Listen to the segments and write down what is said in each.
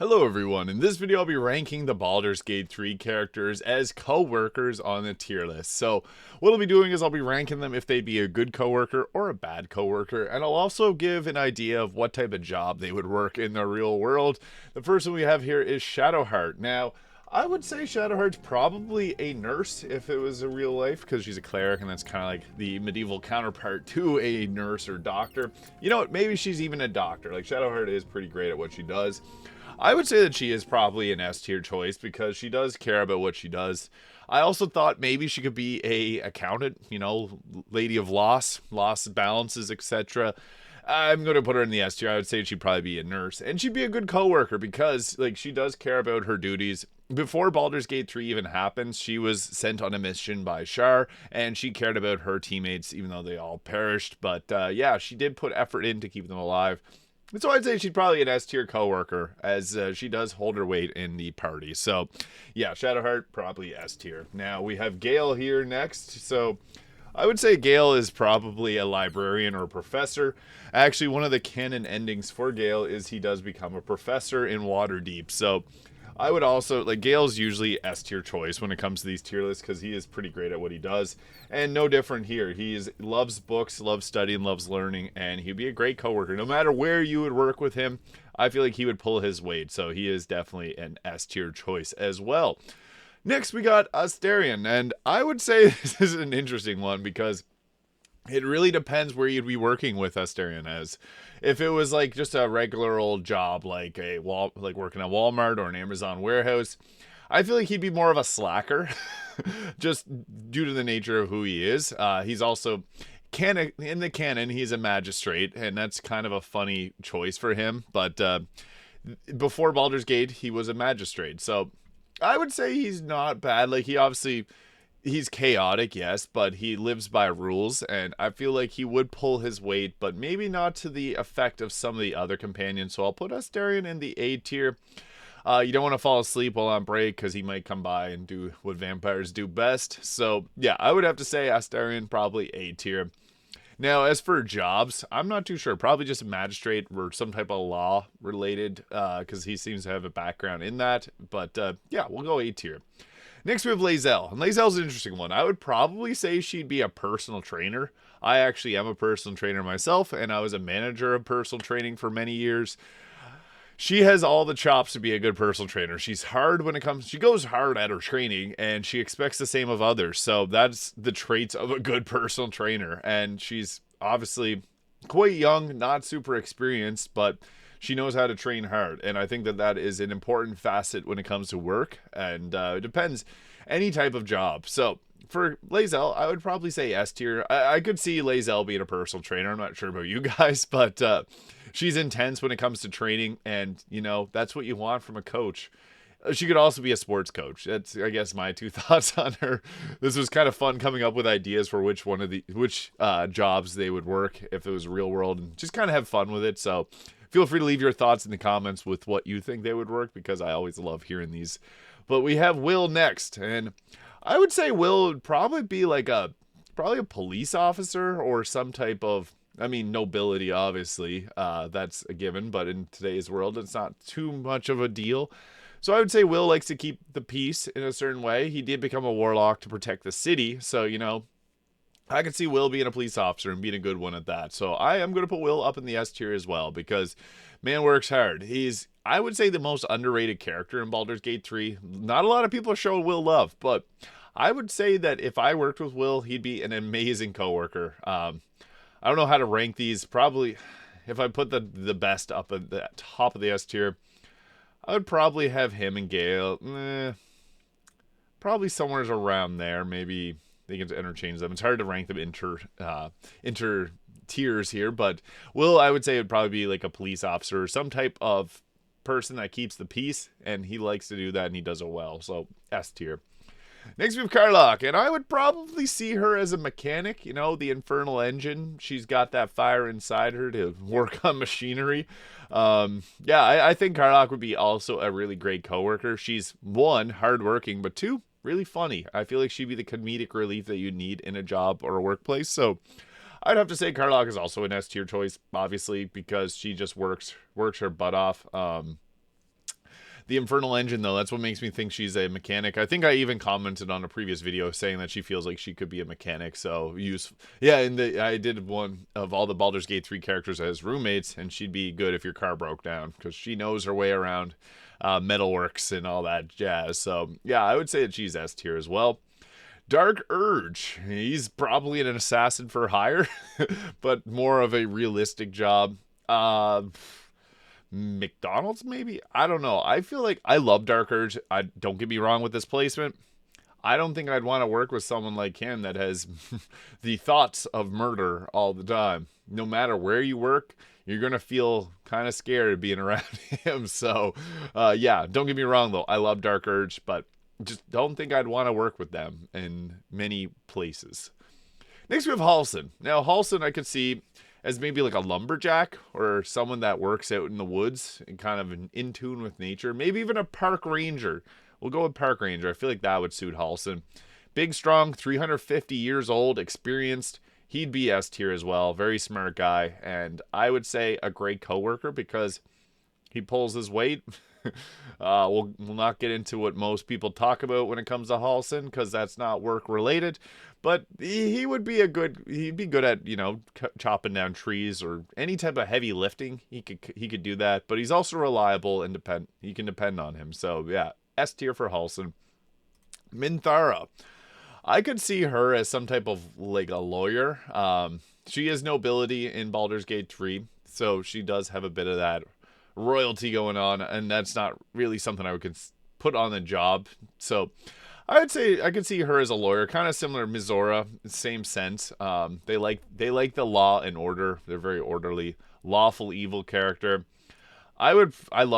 Hello everyone, in this video I'll be ranking the Baldur's Gate 3 characters as co-workers on the tier list. So what I'll be doing is I'll be ranking them if they'd be a good co-worker or a bad co-worker, and I'll also give an idea of what type of job they would work in the real world. The first one we have here is Shadowheart. Now, I would say Shadowheart's probably a nurse if it was a real life, because she's a cleric and that's kind of like the medieval counterpart to a nurse or doctor. You know what, maybe she's even a doctor. Like, Shadowheart is pretty great at what she does. I would say that she is probably an S tier choice because she does care about what she does. I also thought maybe she could be a accountant, you know, lady of loss balances, etc. I'm going to put her in the S tier. I would say she'd probably be a nurse, and she'd be a good coworker because, like, she does care about her duties. Before Baldur's Gate 3 even happens, she was sent on a mission by Shar, and she cared about her teammates, even though they all perished. But yeah, she did put effort in to keep them alive. So I'd say she's probably an S-tier coworker, as she does hold her weight in the party. So, yeah, Shadowheart, probably S-tier. Now, we have Gale here next. So, I would say Gale is probably a librarian or a professor. Actually, one of the canon endings for Gale is he does become a professor in Waterdeep. So, I would also, like, Gale's usually S-tier choice when it comes to these tier lists because he is pretty great at what he does. And no different here. He loves books, loves studying, loves learning, and he'd be a great coworker. No matter where you would work with him, I feel like he would pull his weight. So he is definitely an S-tier choice as well. Next, we got Astarion, and I would say this is an interesting one because it really depends where you'd be working with Astarion as. If it was like just a regular old job, like like working at Walmart or an Amazon warehouse, I feel like he'd be more of a slacker, just due to the nature of who he is. He's also in the canon, he's a magistrate, and that's kind of a funny choice for him. But before Baldur's Gate, he was a magistrate, so I would say he's not bad. Like, he's chaotic, yes, but he lives by rules, and I feel like he would pull his weight, but maybe not to the effect of some of the other companions. So I'll put Astarion in the A tier. You don't want to fall asleep while on break because he might come by and do what vampires do best. So yeah, I would have to say Astarion probably A tier. Now, as for jobs, I'm not too sure. Probably just a magistrate or some type of law related, because he seems to have a background in that. But yeah, we'll go A tier. Next, we have Lae'zel. And Lae'zel's an interesting one. I would probably say she'd be a personal trainer. I actually am a personal trainer myself, and I was a manager of personal training for many years. She has all the chops to be a good personal trainer. She's hard when it comes, she goes hard at her training, and she expects the same of others. So that's the traits of a good personal trainer. And she's obviously quite young, not super experienced, but she knows how to train hard. And I think that that is an important facet when it comes to work. And it depends, any type of job. So for Lae'zel, I would probably say S tier. I could see Lae'zel being a personal trainer. I'm not sure about you guys, but she's intense when it comes to training, and you know that's what you want from a coach. She could also be a sports coach. That's, I guess, my two thoughts on her. This was kind of fun coming up with ideas for which jobs they would work if it was real world, and just kind of have fun with it. So feel free to leave your thoughts in the comments with what you think they would work, because I always love hearing these. But we have Wyll next, and I would say Wyll would probably be like probably a police officer or some type of, I mean, nobility, obviously. That's a given, but in today's world, it's not too much of a deal. So I would say Wyll likes to keep the peace in a certain way. He did become a warlock to protect the city, so, you know, I could see Wyll being a police officer and being a good one at that. So I am going to put Wyll up in the S tier as well, because man works hard. He's, I would say, the most underrated character in Baldur's Gate 3. Not a lot of people show Wyll love, but I would say that if I worked with Wyll, he'd be an amazing coworker. I don't know how to rank these. Probably, if I put the best up at the top of the S tier, I would probably have him and Gale. Probably somewhere around there. Maybe they can interchange them. It's hard to rank them inter tiers here, but Wyll, I would say, would probably be like a police officer or some type of person that keeps the peace, and he likes to do that, and he does it well. So S tier. Next we have Karlach, and I would probably see her as a mechanic, you know, the infernal engine. She's got that fire inside her to work on machinery. Yeah, I think Karlach would be also a really great coworker. She's, one, hardworking, but two, really funny. I feel like she'd be the comedic relief that you need in a job or a workplace. So I'd have to say Karlach is also an S tier choice, obviously, because she just works her butt off. The Infernal Engine, though, that's what makes me think she's a mechanic. I think I even commented on a previous video saying that she feels like she could be a mechanic. So yeah, I did one of all the Baldur's Gate 3 characters as roommates, and she'd be good if your car broke down because she knows her way around metalworks and all that jazz. So yeah, I would say that she's S tier as well. Dark Urge, he's probably an assassin for hire, but more of a realistic job. McDonald's maybe? I don't know. I feel like I love Dark Urge. Don't get me wrong with this placement. I don't think I'd want to work with someone like him that has the thoughts of murder all the time. No matter where you work, you're going to feel kind of scared being around him. So, yeah, don't get me wrong, though. I love Dark Urge, but just don't think I'd want to work with them in many places. Next, we have Halsin. Now, Halsin I could see as maybe like a lumberjack or someone that works out in the woods and kind of in tune with nature. Maybe even a park ranger. We'll go with park ranger. I feel like that would suit Halsin. Big, strong, 350 years old, experienced. He'd be S tier as well. Very smart guy. And I would say a great coworker because he pulls his weight. We'll not get into what most people talk about when it comes to Halsin because that's not work related. But he would be he'd be good at, chopping down trees or any type of heavy lifting. He could do that. But he's also reliable and you can depend on him. So yeah, S tier for Halsin. Minthara. I could see her as some type of like a lawyer. She has nobility in Baldur's Gate 3, so she does have a bit of that royalty going on, and that's not really something I would put on the job. So I would say I could see her as a lawyer, kind of similar to Mizora, same sense. They like the law and order. They're very orderly, lawful evil character. I love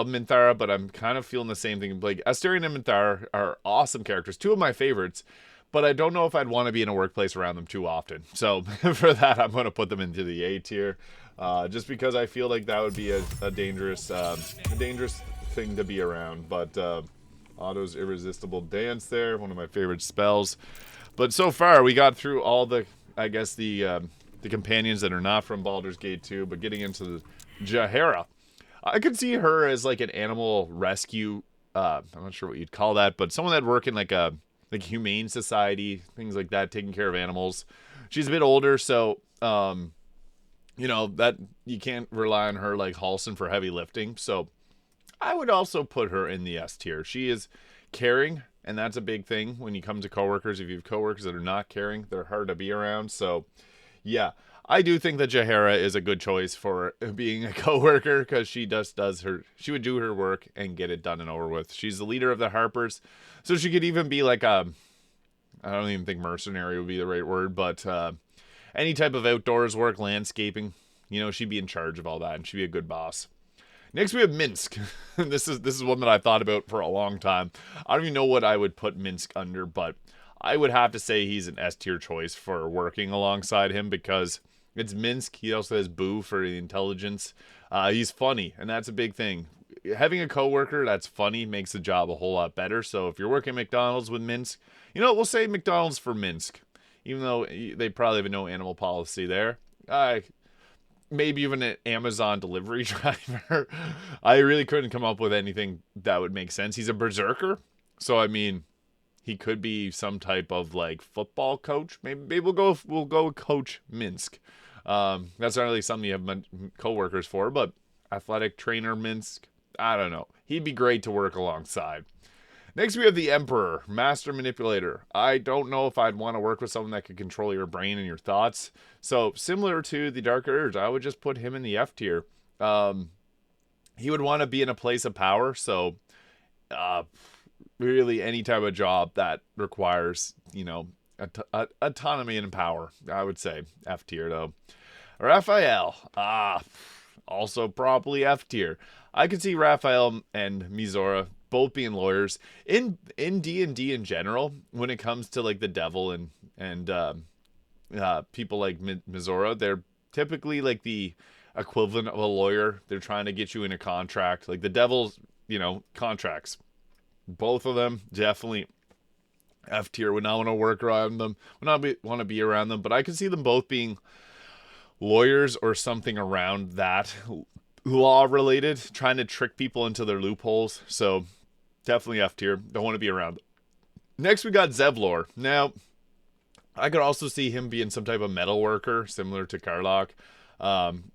Minthara, but I'm kind of feeling the same thing. Like Astarion and Minthara are awesome characters, two of my favorites. But I don't know if I'd want to be in a workplace around them too often. So for that, I'm going to put them into the A tier. Just because I feel like that would be a dangerous thing to be around. But Otto's Irresistible Dance there, one of my favorite spells. But so far, we got through all the companions that are not from Baldur's Gate 2. But getting into the Jaheira, I could see her as like an animal rescue. I'm not sure what you'd call that, but someone that'd work in like humane society, things like that, taking care of animals. She's a bit older, so that you can't rely on her like Halsin for heavy lifting. So I would also put her in the S tier. She is caring, and that's a big thing when you come to coworkers. If you have coworkers that are not caring, they're hard to be around. So yeah, I do think that Jaheira is a good choice for being a coworker because she she would do her work and get it done and over with. She's the leader of the Harpers, so she could even be like I don't even think mercenary would be the right word, but any type of outdoors work, landscaping, she'd be in charge of all that and she'd be a good boss. Next we have Minsc. This is one that I thought about for a long time. I don't even know what I would put Minsc under, but I would have to say he's an S tier choice for working alongside him because it's Minsc. He also has Boo for the intelligence. He's funny, and that's a big thing. Having a coworker that's funny makes the job a whole lot better. So if you're working at McDonald's with Minsc, we'll say McDonald's for Minsc, even though they probably have no animal policy there. Maybe even an Amazon delivery driver. I really couldn't come up with anything that would make sense. He's a berserker, so I mean, he could be some type of like football coach. Maybe we'll go with Coach Minsc. That's not really something you have coworkers for, but athletic trainer Minsc, I don't know. He'd be great to work alongside. Next, we have the Emperor, Master Manipulator. I don't know if I'd want to work with someone that could control your brain and your thoughts. So, similar to the Dark Urge, I would just put him in the F tier. He would want to be in a place of power, so really any type of job that requires, autonomy and power. I would say F tier, though. Raphael, also probably F tier. I could see Raphael and Mizora both being lawyers in D&D in general. When it comes to like the devil and people like Mizora, they're typically like the equivalent of a lawyer. They're trying to get you in a contract, like the devil's contracts. Both of them definitely F tier. Would not want to work around them. Would not want to be around them. But I could see them both being lawyers or something around that, law related, trying to trick people into their loopholes. So Definitely F tier. Don't want to be around. Next, we got Zevlor. Now, I could also see him being some type of metal worker, similar to Karlach.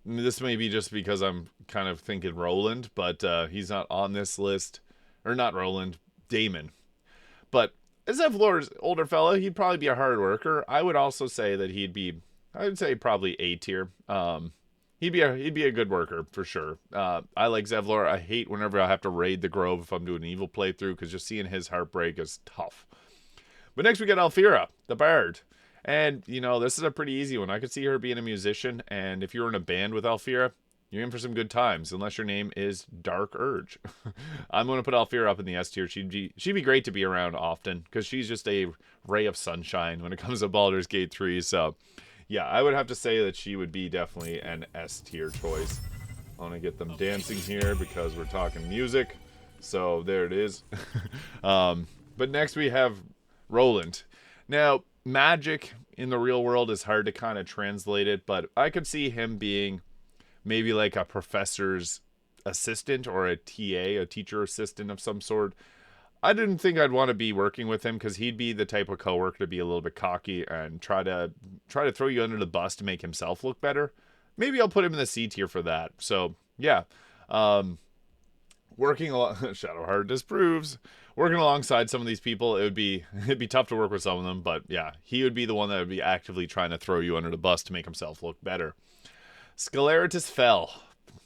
This may be just because I'm kind of thinking Roland, but he's not on this list. Or not Roland, Damon. But Zevlor's older fella, he'd probably be a hard worker. I would also say that I would say probably A tier. He'd be a good worker for sure. I like Zevlor. I hate whenever I have to raid the Grove if I'm doing an evil playthrough, because just seeing his heartbreak is tough. But next we got Alfira, the Bard. And, this is a pretty easy one. I could see her being a musician, and if you were in a band with Alfira, you're in for some good times, unless your name is Dark Urge. I'm going to put Alfira up in the S tier. She'd be great to be around often, because she's just a ray of sunshine when it comes to Baldur's Gate 3. So, yeah, I would have to say that she would be definitely an S tier choice. I want to get them dancing here because we're talking music. So, there it is. But next we have Roland. Now, magic in the real world is hard to kind of translate it, but I could see him being maybe like a professor's assistant or a TA, a teacher assistant of some sort. I didn't think I'd want to be working with him because he'd be the type of coworker to be a little bit cocky and try to throw you under the bus to make himself look better. Maybe I'll put him in the C tier for that. So yeah, working Shadowheart disproves. Working alongside some of these people, it'd be tough to work with some of them, but yeah, he would be the one that would be actively trying to throw you under the bus to make himself look better. Scaleritus Fell.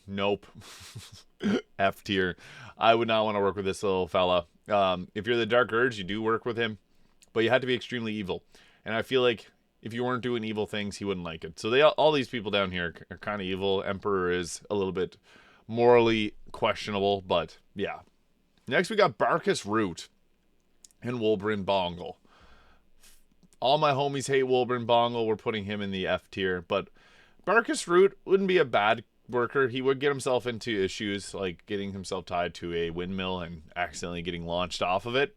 Nope. F tier. I would not want to work with this little fella. If you're the Dark Urge, you do work with him, but you had to be extremely evil. And I feel like if you weren't doing evil things, he wouldn't like it. So all these people down here are kind of evil. Emperor is a little bit morally questionable, but yeah. Next, we got Barcus Root and Wolbrin Bongle. All my homies hate Wolbrin Bongle. We're putting him in the F tier, but Barcus Root wouldn't be a bad worker. He would get himself into issues like getting himself tied to a windmill and accidentally getting launched off of it.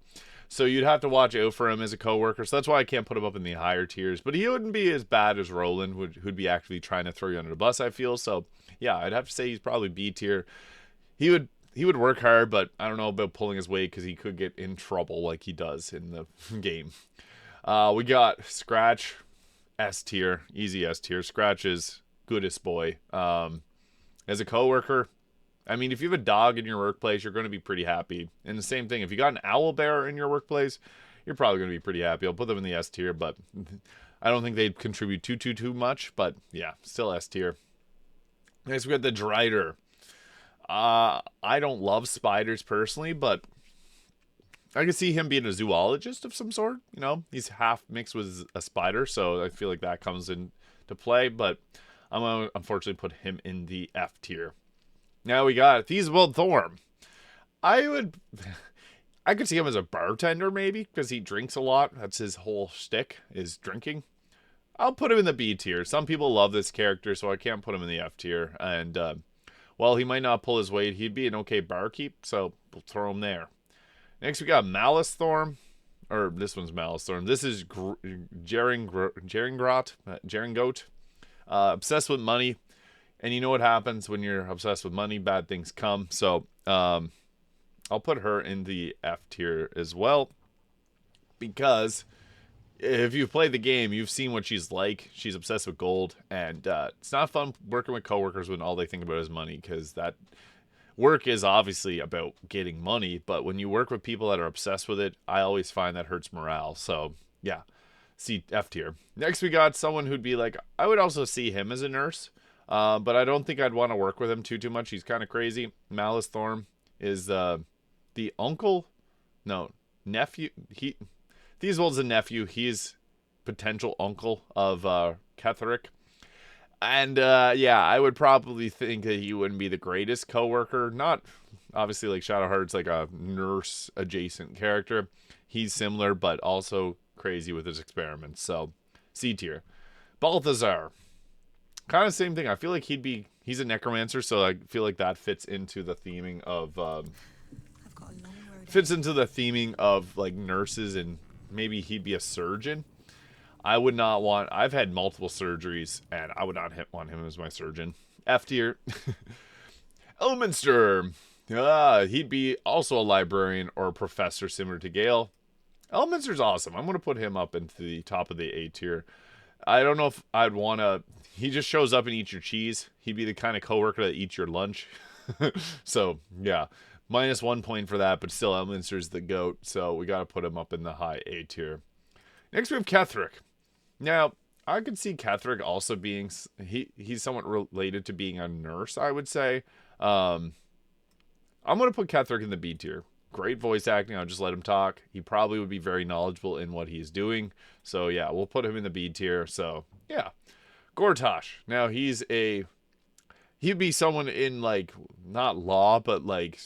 So you'd have to watch out for him as a co-worker. So that's why I can't put him up in the higher tiers. But he wouldn't be as bad as Roland, who'd be actually trying to throw you under the bus, I feel. So yeah, I'd have to say he's probably B tier. He would work hard, but I don't know about pulling his weight because he could get in trouble like he does in the game. We got Scratch, S tier, easy S tier. Scratch is goodest boy. As a coworker, I mean, if you have a dog in your workplace, you're going to be pretty happy. And the same thing, if you got an Owlbear in your workplace, you're probably going to be pretty happy. I'll put them in the S tier, but I don't think they'd contribute too much. But yeah, still S tier. Next, we got the Drider. I don't love spiders personally, but I could see him being a zoologist of some sort. He's half mixed with a spider, so I feel like that comes into play. But I'm going to unfortunately put him in the F tier. Now we got Theiswald Thorm. I could see him as a bartender maybe, because he drinks a lot. That's his whole shtick, is drinking. I'll put him in the B tier. Some people love this character, so I can't put him in the F tier. And while he might not pull his weight, he'd be an okay barkeep, so we'll throw him there. Next we got Malice Thorm. Or this one's Malice Thorm. This is Jeringoat. Obsessed with money. And you know what happens when you're obsessed with money? Bad things come. So I'll put her in the F tier as well. Because if you've played the game, you've seen what she's like. She's obsessed with gold. And it's not fun working with coworkers when all they think about is money. Because that work is obviously about getting money. But when you work with people that are obsessed with it, I always find that hurts morale. So yeah, F tier. Next we got someone who'd be like, I would also see him as a nurse. But I don't think I'd want to work with him too much. He's kind of crazy. Malice Thorm is the nephew. Theiswald's a nephew. He's potential uncle of Ketheric. And yeah, I would probably think that he wouldn't be the greatest coworker. Not obviously like Shadowheart's like a nurse adjacent character. He's similar, but also crazy with his experiments. So C tier. Balthazar. Kind of same thing. I feel like he's a necromancer, so I feel like that fits into the theming of like nurses, and maybe he'd be a surgeon. I've had multiple surgeries, and I would not want him as my surgeon. F tier. Elminster. He'd be also a librarian or a professor similar to Gale. Elminster's awesome. I'm going to put him up into the top of the A tier. I don't know if I'd want to... He just shows up and eats your cheese. He'd be the kind of coworker that eats your lunch. So, yeah. -1 point for that, but still Elminster's the GOAT, so we got to put him up in the high A tier. Next we have Ketheric. Now, I could see Ketheric also being... He's somewhat related to being a nurse, I would say. I'm going to put Ketheric in the B tier. Great voice acting. I'll just let him talk. He probably would be very knowledgeable in what he's doing. So, yeah, we'll put him in the B tier. So, yeah. Gortash. Now, he'd be someone in, like, not law, but, like,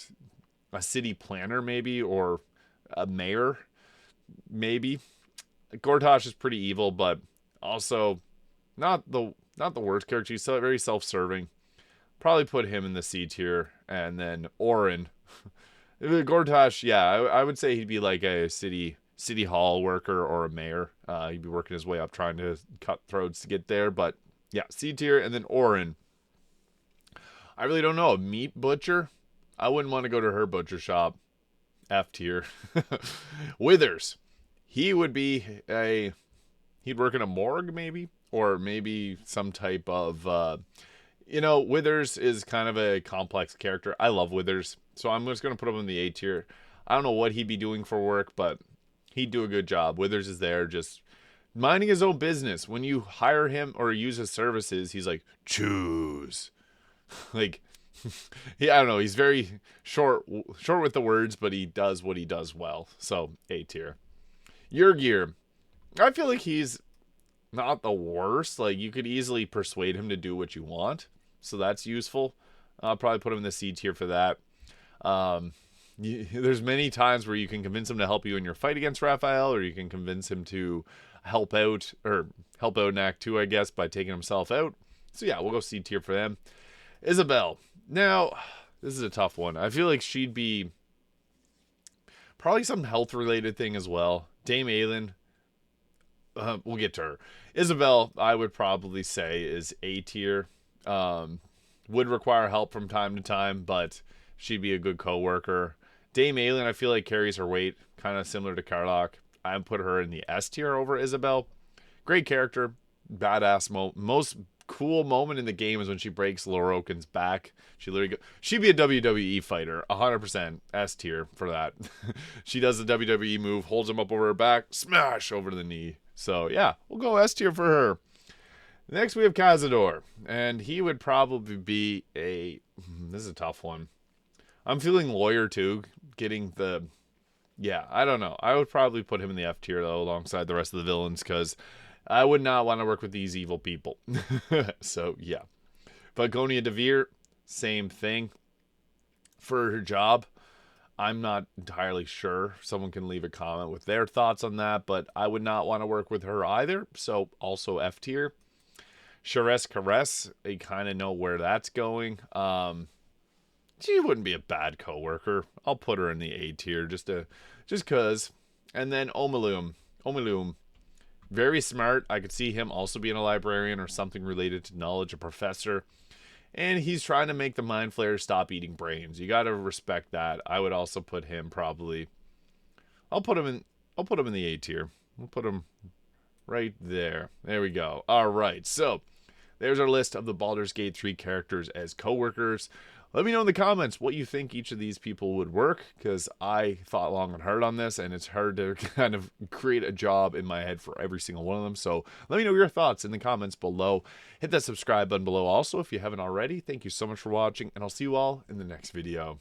a city planner, maybe, or a mayor, maybe. Gortash is pretty evil, but also not the worst character. He's very self-serving. Probably put him in the C tier. And then Orin. Gortash, yeah, I would say he'd be like a city hall worker or a mayor. He'd be working his way up trying to cut throats to get there. But, yeah, C tier. And then Orin. I really don't know. A meat butcher? I wouldn't want to go to her butcher shop. F tier. Withers. He would be he'd work in a morgue, maybe? Or maybe some type of... Withers is kind of a complex character. I love Withers, so I'm just going to put him in the A tier. I don't know what he'd be doing for work, but he'd do a good job. Withers is there just minding his own business. When you hire him or use his services, he's like, choose. Like, I don't know. He's very short with the words, but he does what he does well. So, A tier. Yurgir. I feel like he's not the worst. Like, you could easily persuade him to do what you want. So that's useful. I'll probably put him in the C tier for that. There's many times where you can convince him to help you in your fight against Raphael, or you can convince him to help out in Act 2, I guess, by taking himself out. So yeah, we'll go C tier for them. Isabel. Now, this is a tough one. I feel like she'd be probably some health-related thing as well. Dame Aelin. We'll get to her. Isabel, I would probably say, is A tier. Would require help from time to time, but she'd be a good co-worker. Dame Aelin, I feel like carries her weight, kind of similar to Karlach. I'd put her in the S tier over Isabel. Great character, badass. Most cool moment in the game is when she breaks Lorokin's back. She'd be a WWE fighter, 100% S tier for that. She does the WWE move, holds him up over her back, smash over to the knee. So yeah, we'll go S tier for her. Next we have Cazador, and he would probably be this is a tough one. I'm feeling lawyer too, I don't know. I would probably put him in the F tier though, alongside the rest of the villains, because I would not want to work with these evil people. So yeah. Vagonia Devere, same thing. For her job, I'm not entirely sure. Someone can leave a comment with their thoughts on that, but I would not want to work with her either, so also F tier. Shares Caress, I kind of know where that's going. She wouldn't be a bad co-worker. I'll put her in the A tier just cause. And then Omalum, very smart. I could see him also being a librarian or something related to knowledge, a professor. And he's trying to make the Mind Flayers stop eating brains. You got to respect that. I would also put him probably... I'll put him in the A tier. We'll put him right there. There we go. All right. So, there's our list of the Baldur's Gate 3 characters as co-workers. Let me know in the comments what you think each of these people would work, because I thought long and hard on this, and it's hard to kind of create a job in my head for every single one of them. So let me know your thoughts in the comments below. Hit that subscribe button below also if you haven't already. Thank you so much for watching, and I'll see you all in the next video.